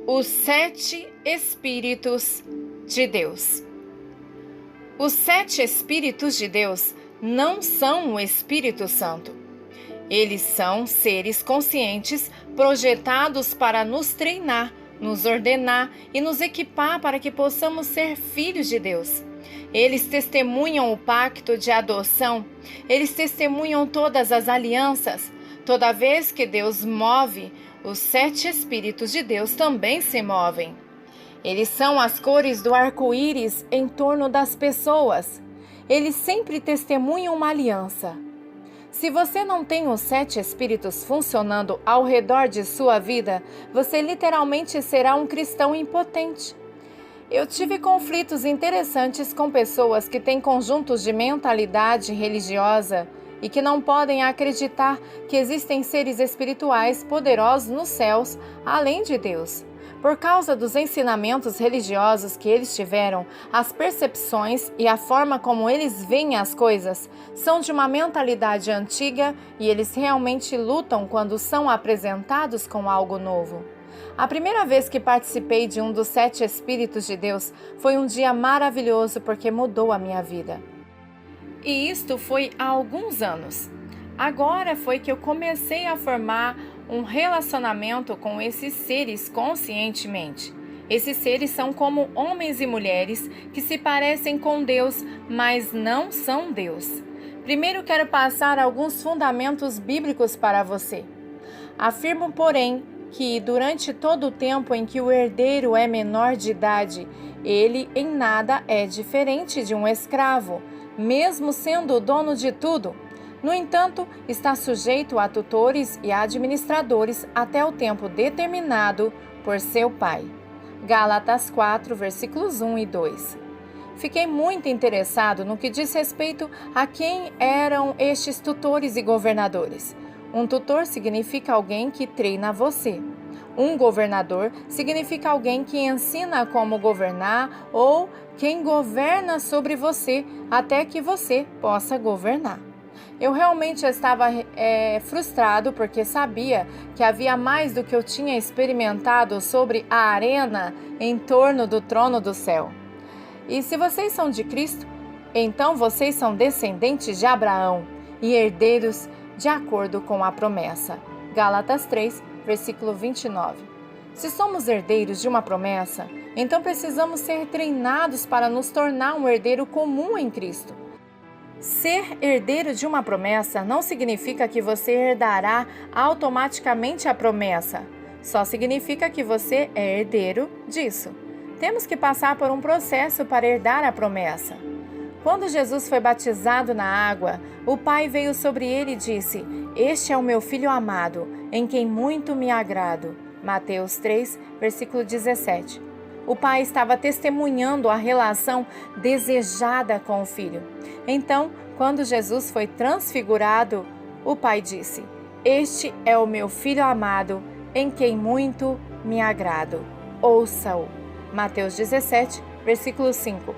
Os 7 Espíritos de Deus. Os 7 Espíritos de Deus não são o Espírito Santo. Eles são seres conscientes projetados para nos treinar, nos ordenar e nos equipar para que possamos ser filhos de Deus. Eles testemunham o pacto de adoção, eles testemunham todas as alianças. Toda vez que Deus move, os 7 Espíritos de Deus também se movem. Eles são as cores do arco-íris em torno das pessoas. Eles sempre testemunham uma aliança. Se você não tem os 7 Espíritos funcionando ao redor de sua vida, você literalmente será um cristão impotente. Eu tive conflitos interessantes com pessoas que têm conjuntos de mentalidade religiosa e que não podem acreditar que existem seres espirituais poderosos nos céus, além de Deus. Por causa dos ensinamentos religiosos que eles tiveram, as percepções e a forma como eles veem as coisas são de uma mentalidade antiga e eles realmente lutam quando são apresentados com algo novo. A primeira vez que participei de um dos 7 Espíritos de Deus foi um dia maravilhoso porque mudou a minha vida. E isto foi há alguns anos. Agora foi que eu comecei a formar um relacionamento com esses seres conscientemente. Esses seres são como homens e mulheres que se parecem com Deus, mas não são Deus. Primeiro quero passar alguns fundamentos bíblicos para você. Afirmo, porém, que durante todo o tempo em que o herdeiro é menor de idade, ele em nada é diferente de um escravo, mesmo sendo o dono de tudo. No entanto, está sujeito a tutores e administradores até o tempo determinado por seu pai. Gálatas 4, versículos 1 e 2. Fiquei muito interessado no que diz respeito a quem eram estes tutores e governadores. Um tutor significa alguém que treina você. Um governador significa alguém que ensina como governar ou quem governa sobre você até que você possa governar. Eu realmente estava frustrado porque sabia que havia mais do que eu tinha experimentado sobre a arena em torno do trono do céu. E se vocês são de Cristo, então vocês são descendentes de Abraão e herdeiros de acordo com a promessa. Gálatas 3, versículo 29. Se somos herdeiros de uma promessa, então precisamos ser treinados para nos tornar um herdeiro comum em Cristo. Ser herdeiro de uma promessa não significa que você herdará automaticamente a promessa. Só significa que você é herdeiro disso. Temos que passar por um processo para herdar a promessa. Quando Jesus foi batizado na água, o Pai veio sobre ele e disse: "Este é o meu Filho amado, em quem muito me agrado." Mateus 3, versículo 17. O Pai estava testemunhando a relação desejada com o Filho. Então, quando Jesus foi transfigurado, o Pai disse: "Este é o meu Filho amado, em quem muito me agrado. Ouça-o." Mateus 17, versículo 5.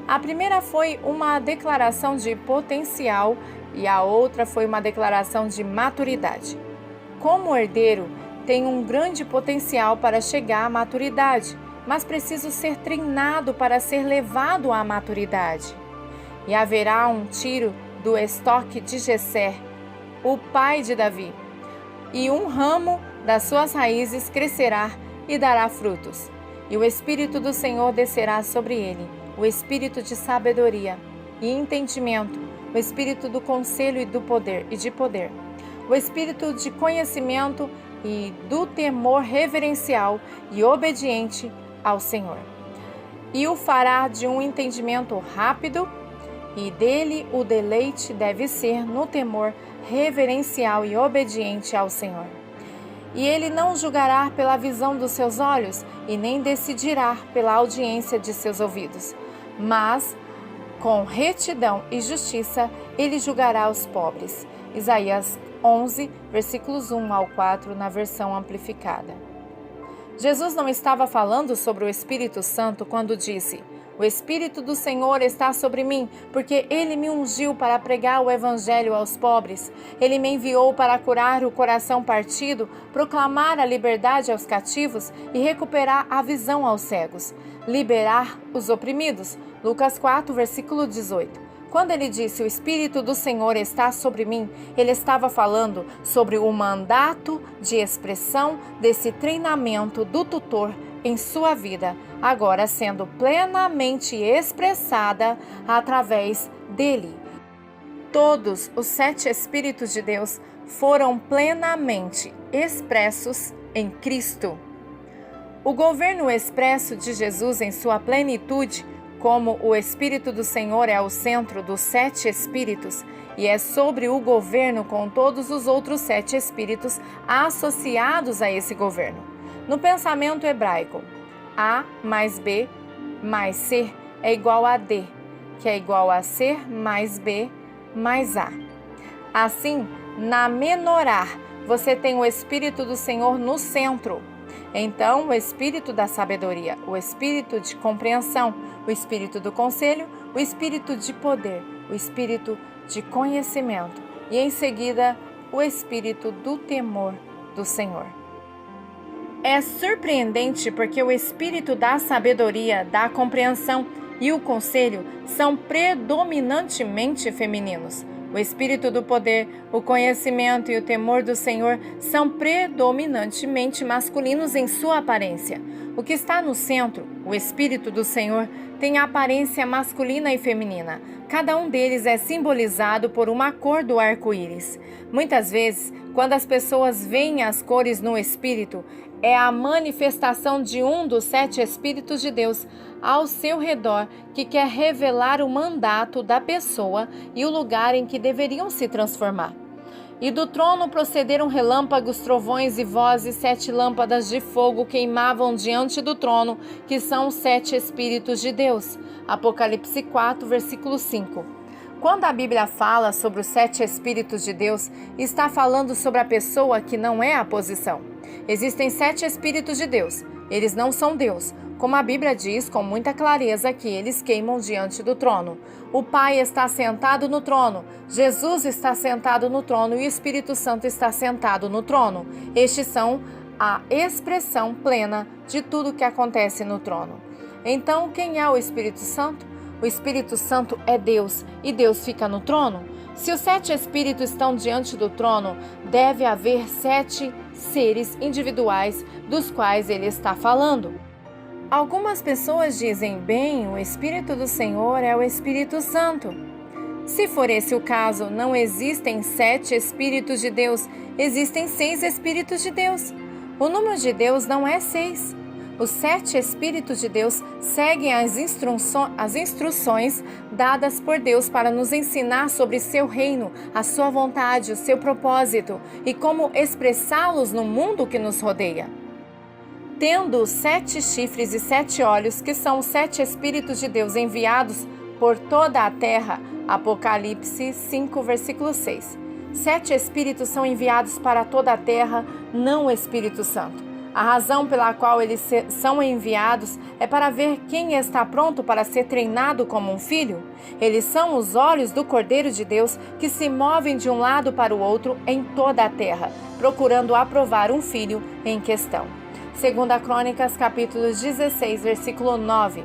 A primeira foi uma declaração de potencial e a outra foi uma declaração de maturidade. Como herdeiro, tenho um grande potencial para chegar à maturidade, mas preciso ser treinado para ser levado à maturidade. E haverá um tiro do estoque de Jessé, o pai de Davi, e um ramo das suas raízes crescerá e dará frutos. E o Espírito do Senhor descerá sobre ele, o Espírito de sabedoria e entendimento, o Espírito do conselho e de poder, o Espírito de conhecimento e do temor reverencial e obediente ao Senhor. E o fará de um entendimento rápido, e dele o deleite deve ser no temor reverencial e obediente ao Senhor. E ele não julgará pela visão dos seus olhos, e nem decidirá pela audiência de seus ouvidos, mas com retidão e justiça ele julgará os pobres. Isaías 11, versículos 1 ao 4, na versão amplificada. Jesus não estava falando sobre o Espírito Santo quando disse: O Espírito do Senhor está sobre mim, porque Ele me ungiu para pregar o Evangelho aos pobres. Ele me enviou para curar o coração partido, proclamar a liberdade aos cativos e recuperar a visão aos cegos, liberar os oprimidos. Lucas 4, versículo 18. Quando ele disse, o Espírito do Senhor está sobre mim, ele estava falando sobre o mandato de expressão desse treinamento do tutor em sua vida, agora sendo plenamente expressada através dele. Todos os 7 Espíritos de Deus foram plenamente expressos em Cristo. O governo expresso de Jesus em sua plenitude, como o Espírito do Senhor é o centro dos 7 Espíritos e é sobre o governo com todos os outros 7 Espíritos associados a esse governo. No pensamento hebraico, A mais B mais C é igual a D, que é igual a C mais B mais A. Assim, na menorá, você tem o Espírito do Senhor no centro. Então, o Espírito da sabedoria, o Espírito de compreensão, o Espírito do conselho, o Espírito de poder, o Espírito de conhecimento e, em seguida, o Espírito do temor do Senhor. É surpreendente porque o Espírito da sabedoria, da compreensão e o conselho são predominantemente femininos. O Espírito do poder, o conhecimento e o temor do Senhor são predominantemente masculinos em sua aparência. O que está no centro, o Espírito do Senhor, tem a aparência masculina e feminina. Cada um deles é simbolizado por uma cor do arco-íris. Muitas vezes, quando as pessoas veem as cores no Espírito, é a manifestação de um dos 7 Espíritos de Deus ao seu redor que quer revelar o mandato da pessoa e o lugar em que deveriam se transformar. E do trono procederam relâmpagos, trovões e vozes, 7 lâmpadas de fogo queimavam diante do trono, que são os 7 Espíritos de Deus. Apocalipse 4, versículo 5. Quando a Bíblia fala sobre os 7 Espíritos de Deus, está falando sobre a pessoa que não é a posição. Existem 7 Espíritos de Deus. Eles não são Deus, como a Bíblia diz com muita clareza que eles queimam diante do trono. O Pai está sentado no trono, Jesus está sentado no trono e o Espírito Santo está sentado no trono. Estes são a expressão plena de tudo que acontece no trono. Então, quem é o Espírito Santo? O Espírito Santo é Deus e Deus fica no trono? Se os 7 Espíritos estão diante do trono, deve haver 7 seres individuais dos quais ele está falando. Algumas pessoas dizem, bem, o Espírito do Senhor é o Espírito Santo. Se for esse o caso, não existem 7 Espíritos de Deus, existem 6 Espíritos de Deus. O número de Deus não é 6. Os 7 Espíritos de Deus seguem as instruções dadas por Deus para nos ensinar sobre seu reino, a sua vontade, o seu propósito e como expressá-los no mundo que nos rodeia. Tendo 7 chifres e 7 olhos, que são os 7 Espíritos de Deus enviados por toda a terra, Apocalipse 5, versículo 6. 7 Espíritos são enviados para toda a terra, não o Espírito Santo. A razão pela qual eles são enviados é para ver quem está pronto para ser treinado como um filho. Eles são os olhos do Cordeiro de Deus que se movem de um lado para o outro em toda a terra, procurando aprovar um filho em questão. 2 Crônicas, capítulo 16, versículo 9.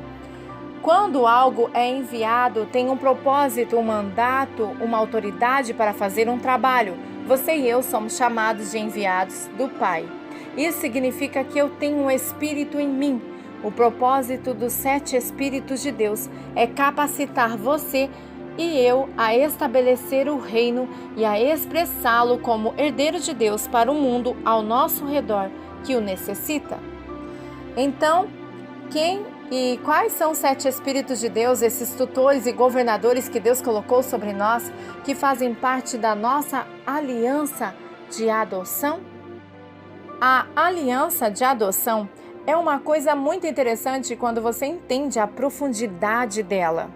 Quando algo é enviado, tem um propósito, um mandato, uma autoridade para fazer um trabalho. Você e eu somos chamados de enviados do Pai. Isso significa que eu tenho um Espírito em mim. O propósito dos 7 Espíritos de Deus é capacitar você e eu a estabelecer o reino e a expressá-lo como herdeiro de Deus para o mundo ao nosso redor que o necessita. Então, quem e quais são os 7 Espíritos de Deus, esses tutores e governadores que Deus colocou sobre nós, que fazem parte da nossa aliança de adoção? A aliança de adoção é uma coisa muito interessante quando você entende a profundidade dela.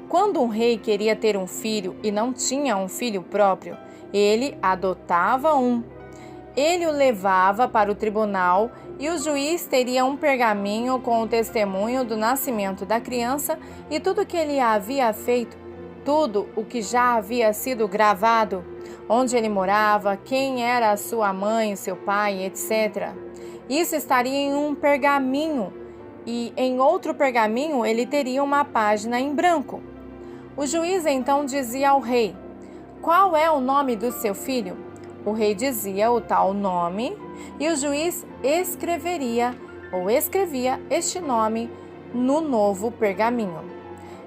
Quando um rei queria ter um filho e não tinha um filho próprio, ele adotava um. ele o levava para o tribunal e o juiz teria um pergaminho com o testemunho do nascimento da criança e tudo o que ele havia feito, tudo o que já havia sido gravado, onde ele morava, quem era a sua mãe, seu pai, etc. Isso estaria em um pergaminho e em outro pergaminho ele teria uma página em branco. O juiz então dizia ao rei: qual é o nome do seu filho? O rei dizia o tal nome e o juiz escrevia este nome no novo pergaminho.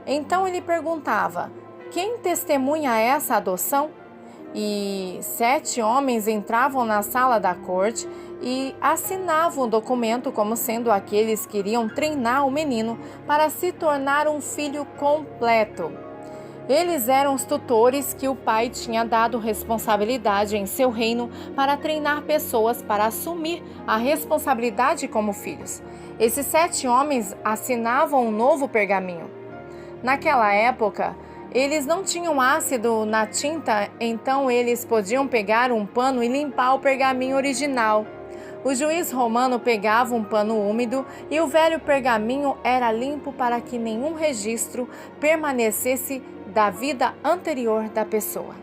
Então ele perguntava: quem testemunha essa adoção? E 7 homens entravam na sala da corte e assinavam o documento como sendo aqueles que iriam treinar o menino para se tornar um filho completo. Eles eram os tutores que o pai tinha dado responsabilidade em seu reino para treinar pessoas para assumir a responsabilidade como filhos. Esses 7 homens assinavam um novo pergaminho. Naquela época, eles não tinham ácido na tinta, então eles podiam pegar um pano e limpar o pergaminho original. O juiz romano pegava um pano úmido e o velho pergaminho era limpo para que nenhum registro permanecesse da vida anterior da pessoa.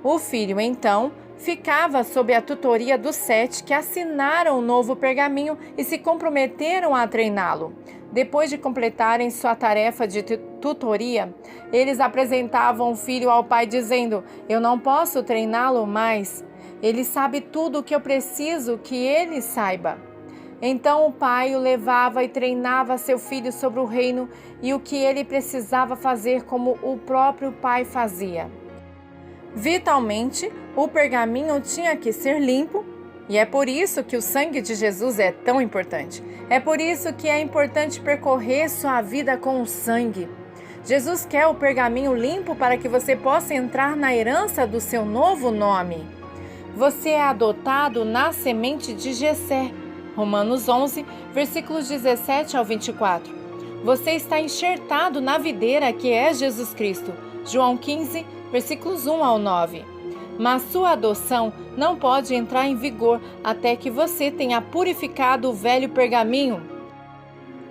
O filho, então, ficava sob a tutoria dos 7 que assinaram o novo pergaminho e se comprometeram a treiná-lo. Depois de completarem sua tarefa de tutoria, eles apresentavam o filho ao pai dizendo: eu não posso treiná-lo mais. Ele sabe tudo o que eu preciso que ele saiba. Então o pai o levava e treinava seu filho sobre o reino e o que ele precisava fazer, como o próprio pai fazia. Vitalmente, o pergaminho tinha que ser limpo, e é por isso que o sangue de Jesus é tão importante. É por isso que é importante percorrer sua vida com o sangue. Jesus quer o pergaminho limpo para que você possa entrar na herança do seu novo nome. Você é adotado na semente de Jessé. Romanos 11, versículos 17 ao 24. Você está enxertado na videira que é Jesus Cristo. João 15, versículos 1 ao 9. Mas sua adoção não pode entrar em vigor até que você tenha purificado o velho pergaminho.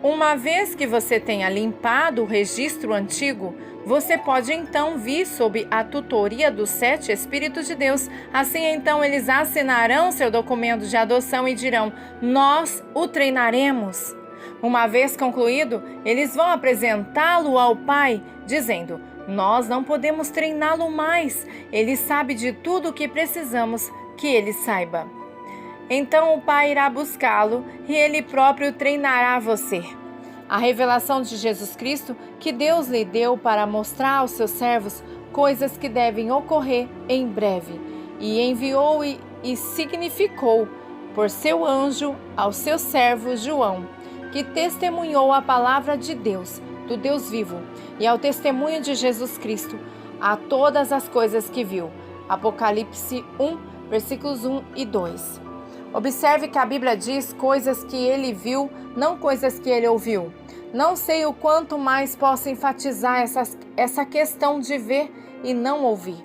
Uma vez que você tenha limpado o registro antigo, você pode então vir sob a tutoria dos 7 Espíritos de Deus. Assim então eles assinarão seu documento de adoção e dirão: nós o treinaremos. Uma vez concluído, eles vão apresentá-lo ao Pai, dizendo: nós não podemos treiná-lo mais. Ele sabe de tudo o que precisamos que ele saiba. Então o Pai irá buscá-lo e ele próprio treinará você. A revelação de Jesus Cristo que Deus lhe deu para mostrar aos seus servos coisas que devem ocorrer em breve, e enviou e significou por seu anjo ao seu servo João, que testemunhou a palavra de Deus, do Deus vivo, e ao testemunho de Jesus Cristo, a todas as coisas que viu. Apocalipse 1, versículos 1 e 2. Observe que a Bíblia diz coisas que ele viu, não coisas que ele ouviu. Não sei o quanto mais posso enfatizar essa questão de ver e não ouvir.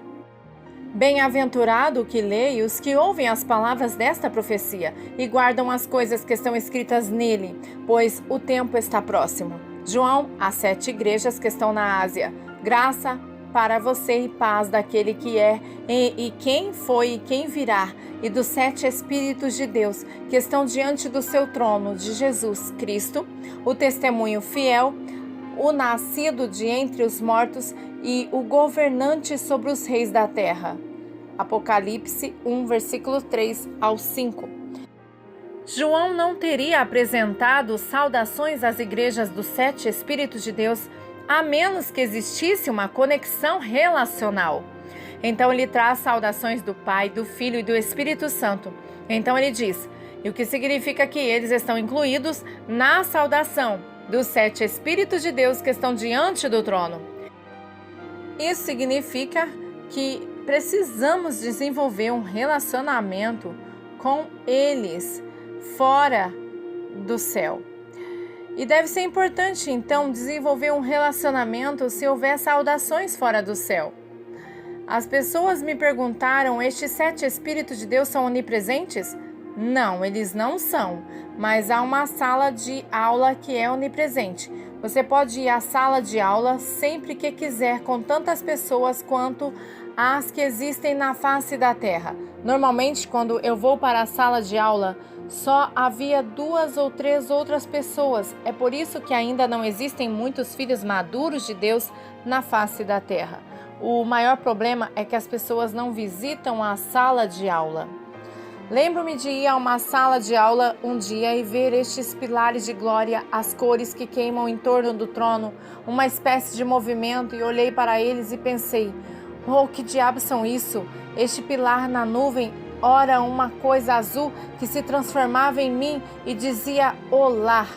Bem-aventurado o que lê e os que ouvem as palavras desta profecia e guardam as coisas que estão escritas nele, pois o tempo está próximo. João, às 7 igrejas que estão na Ásia. Graça para você e paz daquele que é e quem foi e quem virá, e dos 7 Espíritos de Deus que estão diante do seu trono, de Jesus Cristo, o testemunho fiel, o nascido de entre os mortos e o governante sobre os reis da terra. Apocalipse 1, versículo 3 ao 5. João não teria apresentado saudações às igrejas dos 7 Espíritos de Deus a menos que existisse uma conexão relacional. Então ele traz saudações do Pai, do Filho e do Espírito Santo. Então ele diz, e o que significa que eles estão incluídos na saudação dos 7 Espíritos de Deus que estão diante do trono. Isso significa que precisamos desenvolver um relacionamento com eles fora do céu. E deve ser importante, então, desenvolver um relacionamento se houver saudações fora do céu. As pessoas me perguntaram: estes 7 Espíritos de Deus são onipresentes? Não, eles não são, mas há uma sala de aula que é onipresente. Você pode ir à sala de aula sempre que quiser, com tantas pessoas quanto as que existem na face da Terra. Normalmente, quando eu vou para a sala de aula, só havia 2 ou 3 outras pessoas. É por isso que ainda não existem muitos filhos maduros de Deus na face da Terra. O maior problema é que as pessoas não visitam a sala de aula. Lembro-me de ir a uma sala de aula um dia e ver estes pilares de glória, as cores que queimam em torno do trono, uma espécie de movimento, e olhei para eles e pensei: oh, que diabos são isso? Este pilar na nuvem, ora uma coisa azul que se transformava em mim e dizia olá.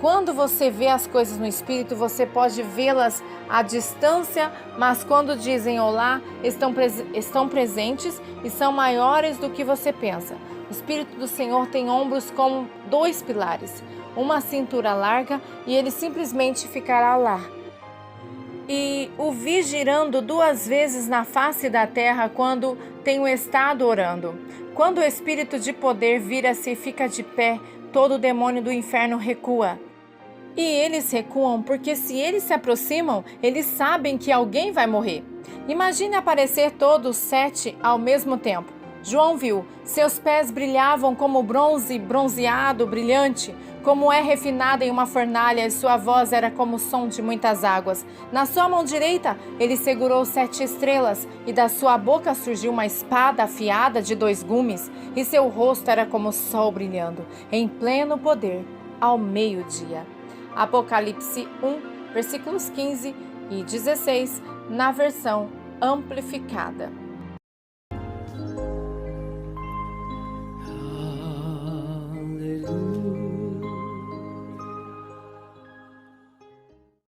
Quando você vê as coisas no Espírito, você pode vê-las à distância, mas quando dizem olá, estão presentes e são maiores do que você pensa. O Espírito do Senhor tem ombros como 2 pilares, uma cintura larga, e ele simplesmente ficará lá. E o vi girando 2 vezes na face da terra quando tenho estado orando. Quando o Espírito de poder vira-se e fica de pé, todo o demônio do inferno recua. E eles recuam porque se eles se aproximam, eles sabem que alguém vai morrer. Imagine aparecer todos 7 ao mesmo tempo. João viu, seus pés brilhavam como bronze bronzeado, brilhante, como é refinado em uma fornalha, e sua voz era como o som de muitas águas. Na sua mão direita, ele segurou 7 estrelas, e da sua boca surgiu uma espada afiada de 2 gumes, e seu rosto era como o sol brilhando, em pleno poder, ao meio-dia. Apocalipse 1, versículos 15 e 16, na versão amplificada.